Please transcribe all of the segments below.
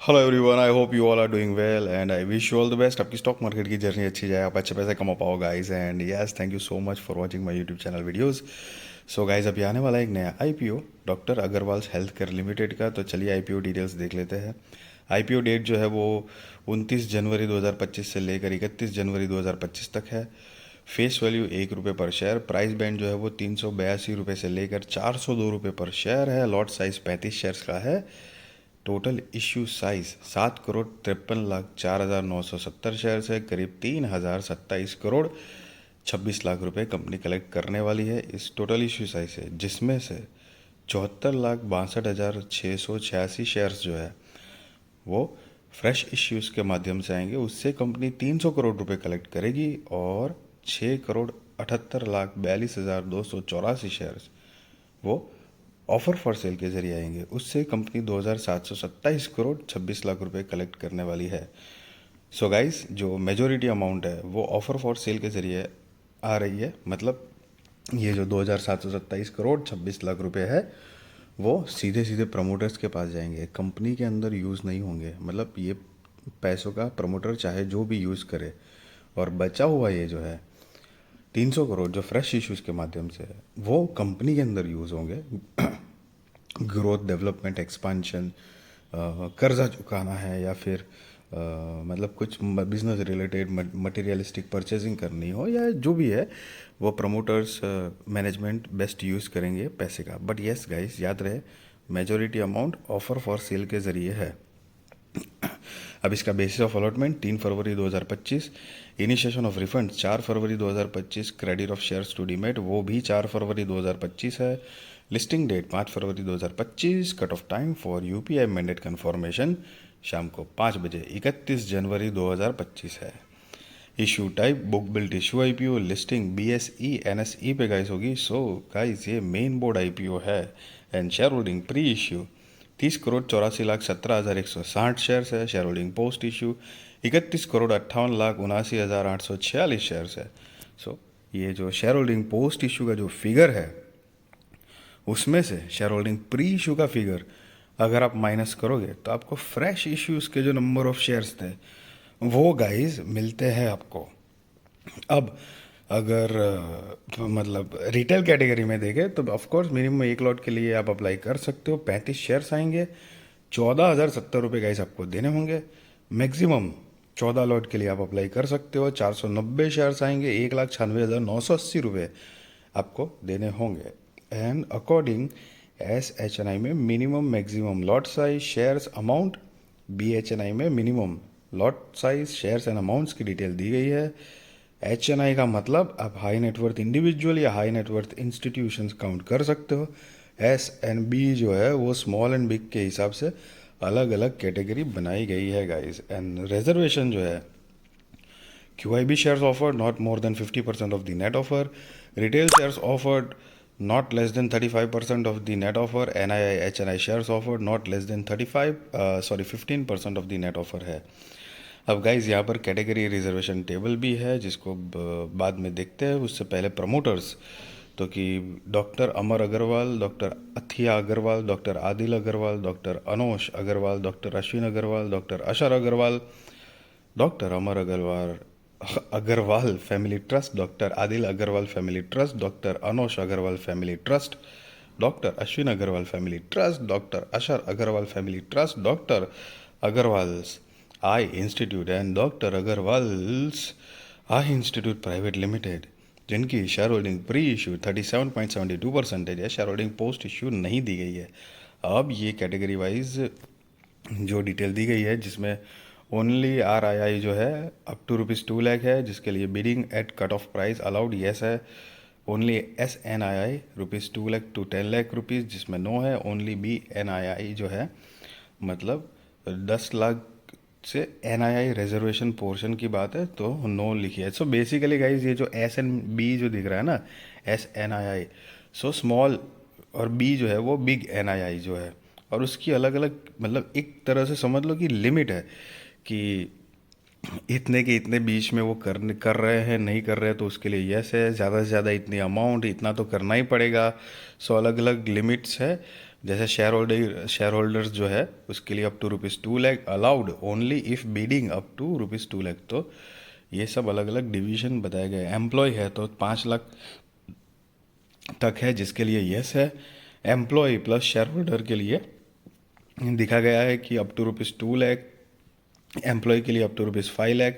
Hello everyone, I hope you all are doing well and I wish you all the best. आपकी stock market की journey अच्छी जाए, आप अच्छे पैसे कमा पाओ guys. And yes, thank you so much for watching my YouTube channel videos. So guys, अभी आने वाला है एक नया IPO doctor Agarwal's health care limited का। तो चलिए आईपीओ डिटेल्स देख लेते हैं। आईपीओ डेट जो है वो 29 जनवरी 2025 से लेकर 31 जनवरी 2025 तक है। फेस वैल्यू ₹1 पर शेयर। प्राइस बैंड जो है वो ₹382 से लेकर ₹402 पर शेयर है। लॉट साइज 35 शेयर्स का है। टोटल इश्यू साइज 7,53,04,970 शेयर है। करीब 3,027 करोड़ 26 लाख रुपए कंपनी कलेक्ट करने वाली है इस टोटल इश्यू साइज से, जिसमें से 74,62,686 शेयर्स जो है वो फ्रेश इश्यूज के माध्यम से आएंगे। उससे कंपनी 300 करोड़ रुपए कलेक्ट करेगी और 6,78,42,284 शेयर्स वो ऑफर फॉर सेल के जरिए आएंगे। उससे कंपनी 2,727 करोड़ 26 लाख रुपए कलेक्ट करने वाली है। सो गाइस, जो मेजोरिटी अमाउंट है वो ऑफर फॉर सेल के जरिए आ रही है। मतलब ये जो 2,727 करोड़ 26 लाख रुपए है वो सीधे सीधे प्रमोटर्स के पास जाएंगे, कंपनी के अंदर यूज़ नहीं होंगे। मतलब ये पैसों का प्रमोटर चाहे जो भी यूज़ करे, और बचा हुआ ये जो है 300 करोड़ जो फ्रेश इश्यूज के माध्यम से है वो कंपनी के अंदर यूज़ होंगे। ग्रोथ, डेवलपमेंट, एक्सपांशन, कर्जा चुकाना है या फिर मतलब कुछ बिजनेस रिलेटेड मटेरियलिस्टिक परचेजिंग करनी हो या जो भी है, वो प्रमोटर्स मैनेजमेंट बेस्ट यूज़ करेंगे पैसे का। बट येस गाइस, याद रहे majority amount offer for sale के ज़रिए है। अब इसका बेसिस ऑफ अलॉटमेंट 3 फरवरी 2025, इनिशिएशन ऑफ रिफंड 4 फरवरी 2025, credit of shares to demat वो भी 4 फरवरी 2025 है। लिस्टिंग डेट 5 फरवरी 2025। Cut off time for UPI mandate confirmation शाम को 5 बजे 31 जनवरी 2025 है। Issue type book built issue IPO. Listing BSE NSE पे गाइस होगी। सो गाइस, ये मेन बोर्ड आईपीओ है। And share holding pre issue 30,84,17,160 shares है। Share holding post issue 31,58,79,846 shares है। सो ये जो शेयर होल्डिंग पोस्ट इश्यू का जो फिगर है उसमें से शेयर होल्डिंग प्री इशू का फिगर अगर आप माइनस करोगे तो आपको फ्रेश इश्यूज के जो नंबर ऑफ शेयर्स थे वो गाइस मिलते हैं आपको। अब अगर मतलब रिटेल कैटेगरी में देखें तो ऑफ कोर्स मिनिमम एक लॉट के लिए आप अप्लाई कर सकते हो। 35 शेयर्स आएंगे, 14,070 रुपये गाइस आपको देने होंगे। मैक्सिमम 14 लॉट के लिए आप अप्लाई कर सकते हो। 490 शेयर्स आएंगे, 1,96,980 रुपये आपको देने होंगे। एंड अकॉर्डिंग SHNI में minimum maximum lot size shares amount, BHNI में minimum lot size shares and amounts की डिटेल दी गई है। HNI का मतलब आप हाई नेटवर्थ इंडिविजुअल या हाई नेटवर्थ इंस्टीट्यूशंस काउंट कर सकते हो। SNB जो है वो स्मॉल एंड बिग के हिसाब से अलग अलग कैटेगरी बनाई गई है गाइस। एंड रिजर्वेशन जो है QIB shares offered not more than 50% of the net offer. Retail shares offered not less than 35% of the net offer. NII HNI shares offered not less than 15% of the net offer है। अब guys यहाँ पर category reservation table भी है जिसको बाद में देखते हैं। उससे पहले प्रमोटर्स तो कि doctor Amar Agarwal, doctor Athiya Agarwal, doctor Adil Agarwal, doctor Anosh Agarwal, doctor Ashwin Agarwal, doctor Ashar Agarwal, doctor Amar Agarwal Agarwal family trust, doctor Adil Agarwal family trust, doctor Anosh Agarwal family trust, doctor Ashwin Agarwal family trust, doctor Ashar Agarwal family trust, doctor Agarwal's eye institute and doctor Agarwal's eye institute private limited, जिनकी share holding pre issue 37.72% है। Share holding post issue नहीं दी गई है। अब ये category wise जो detail दी गई है जिसमें ओनली RII जो है अप टू ₹2 लाख है, जिसके लिए bidding at cut off price allowed yes है। Only SNII ₹2 lakh to 10 lakh rupees, जिसमें नो है। ओनली BNII जो है मतलब 10 लाख से NII रिजर्वेशन पोर्शन की बात है तो नो लिखी है। सो बेसिकली गाइज ये जो SNB जो दिख रहा है ना, SNII, सो स्मॉल, और B जो है वो बिग NII जो है, और उसकी अलग अलग मतलब एक तरह से समझ लो कि लिमिट है कि इतने के इतने बीच में वो कर रहे हैं, नहीं कर रहे हैं तो उसके लिए यस है। ज़्यादा से ज़्यादा इतनी अमाउंट इतना तो करना ही पड़ेगा। सो अलग अलग लिमिट्स है। जैसे शेयर होल्डर्स जो है उसके लिए up to ₹2 lakh allowed only if bidding up to ₹2 lakh. तो ये सब अलग अलग डिवीजन बताए गए। एम्प्लॉय है तो 5 लाख तक है, जिसके लिए यस है। एम्प्लॉय प्लस शेयर होल्डर के लिए दिखा गया है कि अप टू ₹2 लाख, एम्प्लॉय के लिए अप टू ₹5 लाख,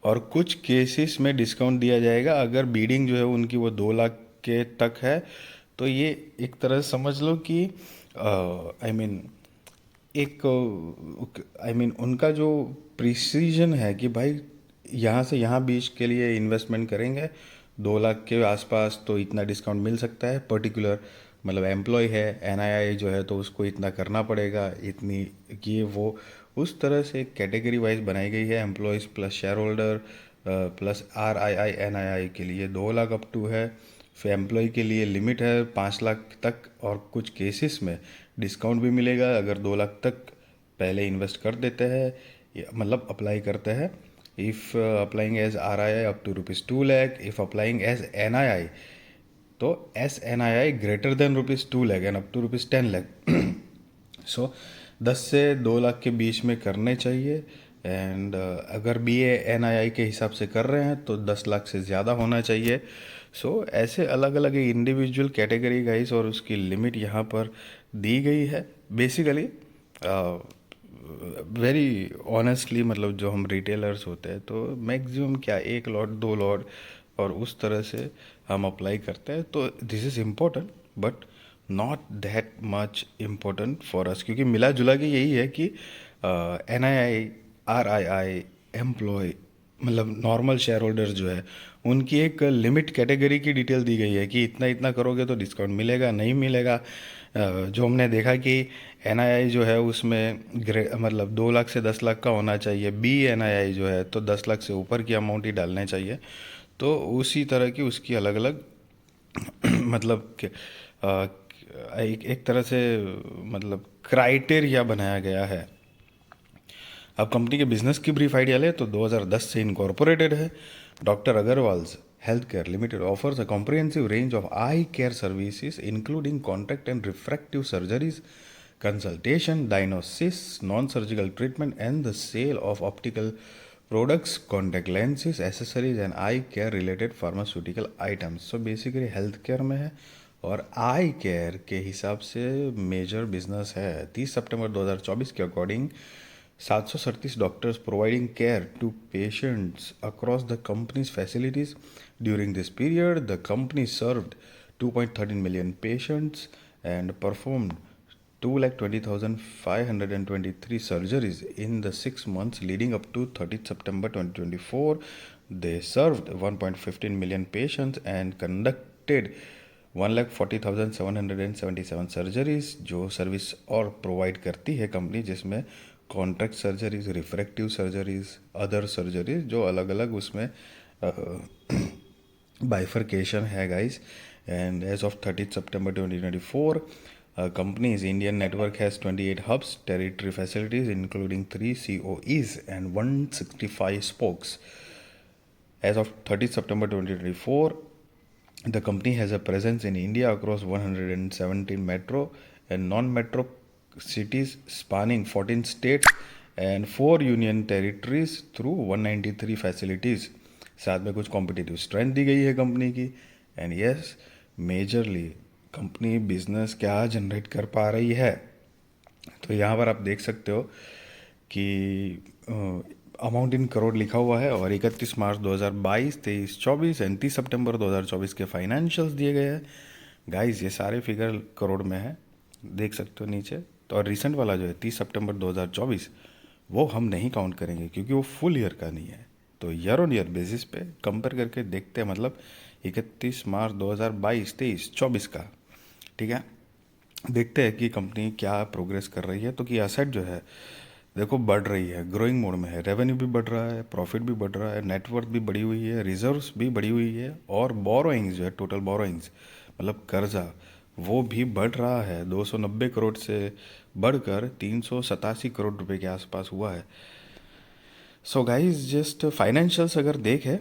और कुछ केसेस में डिस्काउंट दिया जाएगा अगर बीडिंग जो है उनकी वो 2 लाख के तक है। तो ये एक तरह से समझ लो कि आई मीन एक उनका जो प्रिसीजन है कि भाई यहाँ से यहाँ बीच के लिए इन्वेस्टमेंट करेंगे 2 लाख के आसपास तो इतना डिस्काउंट मिल सकता है। पर्टिकुलर मतलब एम्प्लॉय है, एनआईआई जो है तो उसको इतना करना पड़ेगा, इतनी ये वो उस तरह से कैटेगरी वाइज बनाई गई है। Employees plus share holder plus RII NII के लिए 2 लाख अप टू है। फिर एम्प्लॉय के लिए लिमिट है 5 लाख तक, और कुछ केसेस में डिस्काउंट भी मिलेगा अगर 2 लाख तक पहले इन्वेस्ट कर देते हैं, मतलब अप्लाई करते हैं। If applying as RII up to ₹2 lakh, if applying as NII तो SNII greater than ₹2 lakh and up to ₹10 lakh. So 10 से 2 लाख के बीच में करने चाहिए। एंड अगर BA NII के हिसाब से कर रहे हैं तो 10 लाख से ज़्यादा होना चाहिए। सो ऐसे अलग अलग इंडिविजुअल कैटेगरी गाइस और उसकी लिमिट यहाँ पर दी गई है। बेसिकली वेरी ऑनेस्टली मतलब जो हम रिटेलर्स होते हैं तो मैक्सिमम क्या 1 लॉट 2 लॉट और उस तरह से हम अप्लाई करते हैं। तो this is important but not that much important for us, क्योंकि मिला जुला के यही है कि NII RII एम्प्लॉय मतलब नॉर्मल शेयर होल्डर्स जो है उनकी एक लिमिट कैटेगरी की डिटेल दी गई है कि इतना इतना करोगे तो डिस्काउंट मिलेगा नहीं मिलेगा। जो हमने देखा कि NII जो है उसमें मतलब 2 लाख से 10 लाख का होना चाहिए। BNII जो है तो 10 लाख से ऊपर की अमाउंट ही डालने चाहिए। तो उसी तरह की उसकी अलग अलग मतलब एक तरह से मतलब क्राइटेरिया बनाया गया है। अब कंपनी के बिजनेस की ब्रीफ आइडिया ले तो 2010 से इनकॉर्पोरेटेड है। Doctor Agarwal's health care limited offers a comprehensive range of I care services including contact and refractive surgeries, consultation, diagnosis, non-surgical treatment, and the sale of optical products, contact lenses, accessories, and eye care related pharmaceutical items. So basically health care में है और आई care के हिसाब से major business है। 30 सितंबर 2024 के according 737 doctors providing care to patients across the companies facilities during this period. The company served 2.13 million patients and performed 2,20,523 surgeries in the 6 months leading up to 30th September 2024. They served 1.15 million patients and conducted 1,40,777 surgeries. जो service और provide करती है company जिसमें contract surgeries, refractive surgeries, other surgeries जो अलग अलग उसमें bifurcation है guys. And as of 30th September 2024 company's Indian network has 28 hubs, territory facilities including 3 COEs and 165 spokes. As of 30th September 2024, the company has a presence in India across 117 metro and non-metro cities spanning 14 states and 4 union territories through 193 facilities. साथ में कुछ competitive strength दी गई है company की। And yes majorly company business क्या generate कर पा रही है। तो यहाँ पर आप देख सकते हो कि अमाउंट इन करोड़ लिखा हुआ है और 31 मार्च 2022, 23, 24 एंड 30 सितंबर 2024 के फाइनेंशियल्स दिए गए हैं। गाइस ये सारे फिगर करोड़ में है, देख सकते हो नीचे। तो और रिसेंट वाला जो है 30 सितंबर 2024 वो हम नहीं काउंट करेंगे क्योंकि वो फुल ईयर का नहीं है। तो ईयर ऑन ईयर बेसिस पे कंपेयर करके देखते हैं, मतलब 31 मार्च 2022, 23, 24 का, ठीक है। देखते हैं कि कंपनी क्या प्रोग्रेस कर रही है। तो कि एसेट जो है देखो बढ़ रही है, ग्रोइंग मोड में है, रेवेन्यू भी बढ़ रहा है, प्रॉफिट भी बढ़ रहा है, नेटवर्थ भी बढ़ी हुई है, रिजर्व्स भी बढ़ी हुई है और बोरोइंग्स जो है टोटल बोरोइंग्स मतलब कर्जा वो भी बढ़ रहा है। 290 करोड़ से बढ़कर 387 करोड़ रुपए के आसपास हुआ है। सो गाइज जस्ट फाइनेंशियल्स अगर देखें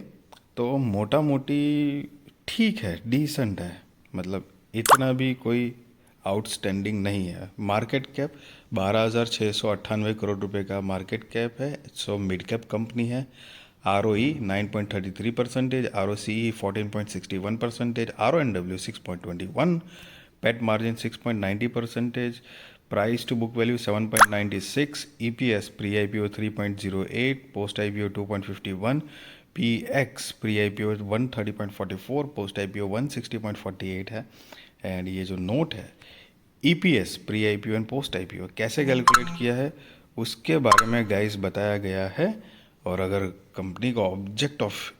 तो मोटा मोटी ठीक है, डिसेंट है, मतलब इतना भी कोई आउटस्टैंडिंग नहीं है। मार्केट कैप 12,698 करोड़ रुपए का मार्केट कैप है। सो मिड कैप कंपनी है। ROE 9.33%, ROCE 14.61%, RONW 6.21, PET margin 6.90%, price to book value 7.96, EPS pre-IPO 3.08, post-IPO 2.51, PX pre-IPO 130.44, post-IPO 160.48 है। एंड ये जो नोट है EPS pre IPO and post IPO कैसे calculate किया है उसके बारे में गाइस बताया गया है। और अगर कंपनी का ऑब्जेक्ट ऑफ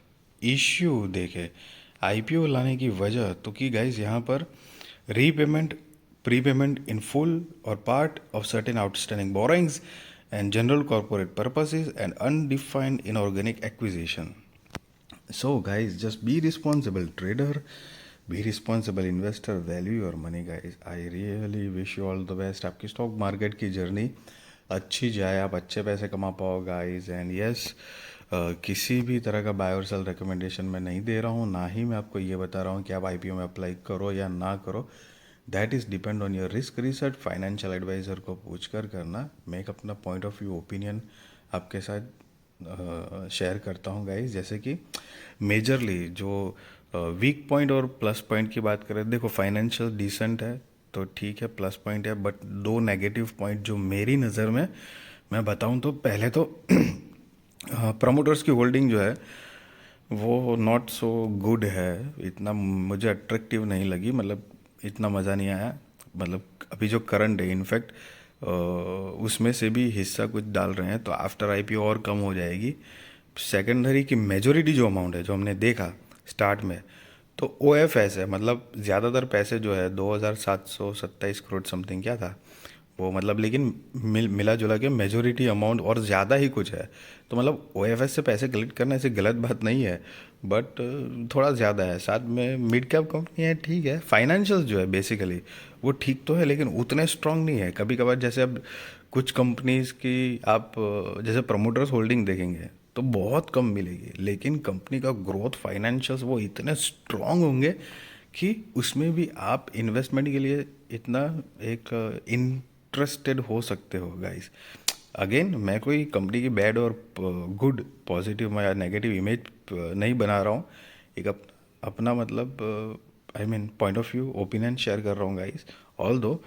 इश्यू देखे IPO लाने की वजह, तो कि गाइस यहाँ पर रीपेमेंट, प्रीपेमेंट इन फुल और part of certain outstanding borrowings and general corporate purposes and undefined inorganic acquisition. So, guys, just be responsible trader, be responsible investor, value your money, guys. I really wish you all the best. आपकी stock market की journey अच्छी जाए, आप अच्छे पैसे कमा पाओ, guys. And yes, किसी भी तरह का बाय और सेल रिकमेंडेशन मैं नहीं दे रहा हूँ, ना ही मैं आपको ये बता रहा हूँ कि आप IPO में अप्लाई करो या ना करो। That is depend on your risk research, financial advisor को पूछ कर करना। मैं एक अपना पॉइंट ऑफ व्यू ओपिनियन आपके साथ शेयर करता हूँ, गाइस। जैसे कि मेजरली जो वीक पॉइंट और प्लस पॉइंट की बात करें, देखो फाइनेंशियल डिसेंट है तो ठीक है, प्लस पॉइंट है, बट दो नेगेटिव पॉइंट जो मेरी नज़र में मैं बताऊं तो पहले तो प्रमोटर्स की होल्डिंग जो है वो नॉट सो गुड है, इतना मुझे अट्रैक्टिव नहीं लगी, मतलब इतना मज़ा नहीं आया। मतलब अभी जो करंट है इनफैक्ट उसमें से भी हिस्सा कुछ डाल रहे हैं, तो आफ्टर IPO और कम हो जाएगी। सेकेंडरी की मेजोरिटी जो अमाउंट है जो हमने देखा स्टार्ट में, तो OFS है, मतलब ज़्यादातर पैसे जो है 2,727 करोड़ समथिंग क्या था वो, मतलब लेकिन मिला जुला के मेजोरिटी अमाउंट और ज़्यादा ही कुछ है। तो मतलब OFS से पैसे कलेक्ट करना ऐसी गलत बात नहीं है, बट थोड़ा ज़्यादा है। साथ में मिड कैप कंपनी है, ठीक है, फाइनेंशियल जो है बेसिकली वो ठीक तो है, लेकिन उतने स्ट्रांग नहीं है। कभी कभार जैसे अब कुछ कंपनीज की आप जैसे प्रमोटर्स होल्डिंग देखेंगे तो बहुत कम मिलेगी, लेकिन कंपनी का ग्रोथ फाइनेंशियल्स वो इतने स्ट्रांग होंगे कि उसमें भी आप इन्वेस्टमेंट के लिए इतना एक इंटरेस्टेड हो सकते हो, गाइस। अगेन मैं कोई कंपनी की बैड और गुड पॉजिटिव या नेगेटिव इमेज नहीं बना रहा हूँ, एक अपना मतलब point of view opinion share कर रहा हूँ, गाइस। ऑल दो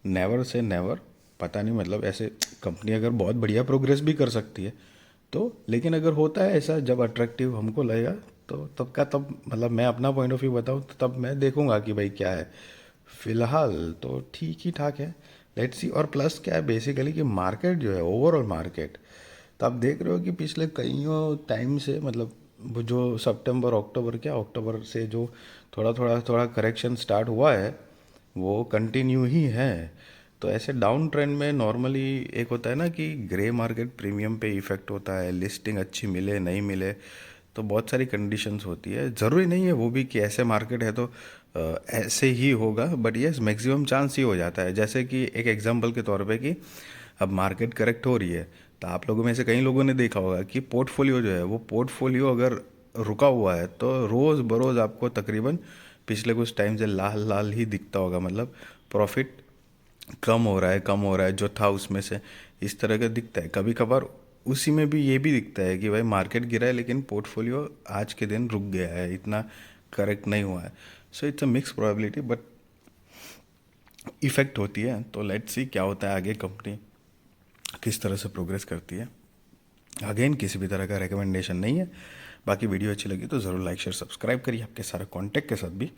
नेवर से नेवर, पता नहीं, मतलब ऐसे कंपनी अगर बहुत बढ़िया प्रोग्रेस भी कर सकती है तो, लेकिन अगर होता है ऐसा जब अट्रैक्टिव हमको लगेगा तो तब का तब, मतलब मैं अपना पॉइंट ऑफ व्यू बताऊँ तो तब मैं देखूंगा कि भाई क्या है। फिलहाल तो ठीक ही ठाक है, लेट्स सी। और प्लस क्या है बेसिकली कि मार्केट जो है ओवरऑल मार्केट, तो आप देख रहे हो कि पिछले कईयों टाइम से, मतलब वो जो सितंबर अक्टूबर से जो थोड़ा करेक्शन स्टार्ट हुआ है वो कंटिन्यू ही है। तो ऐसे डाउन ट्रेंड में नॉर्मली एक होता है ना कि ग्रे मार्केट प्रीमियम पे इफेक्ट होता है, लिस्टिंग अच्छी मिले नहीं मिले, तो बहुत सारी कंडीशंस होती है। ज़रूरी नहीं है वो भी कि ऐसे मार्केट है तो ऐसे ही होगा, बट यस मैक्सिमम चांस ही हो जाता है। जैसे कि एक एग्जांपल के तौर पे कि अब मार्केट करेक्ट हो रही है, तो आप लोगों में से कई लोगों ने देखा होगा कि पोर्टफोलियो जो है वो पोर्टफोलियो अगर रुका हुआ है तो रोज़ बरोज़ आपको तकरीबन पिछले कुछ टाइम से लाल लाल ही दिखता होगा, मतलब प्रॉफिट कम हो रहा है जो था उसमें से, इस तरह का दिखता है। कभी कभार उसी में भी ये भी दिखता है कि भाई मार्केट गिरा है लेकिन पोर्टफोलियो आज के दिन रुक गया है, इतना करेक्ट नहीं हुआ है। So it's a mix probability, but effect होती है। तो लेट्स सी क्या होता है आगे, कंपनी किस तरह से प्रोग्रेस करती है। अगेन किसी भी तरह का रिकमेंडेशन नहीं है। बाकी वीडियो अच्छी लगी तो ज़रूर लाइक शेयर सब्सक्राइब करिए, आपके सारे कॉन्टैक्ट के साथ भी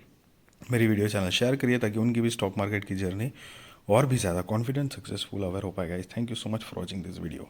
मेरी वीडियो चैनल शेयर करिए ताकि उनकी भी स्टॉक मार्केट की जर्नी और भी ज़्यादा कॉन्फिडेंट सक्सेसफुल अवेयर हो पाएगा। Thank you so much for watching this video.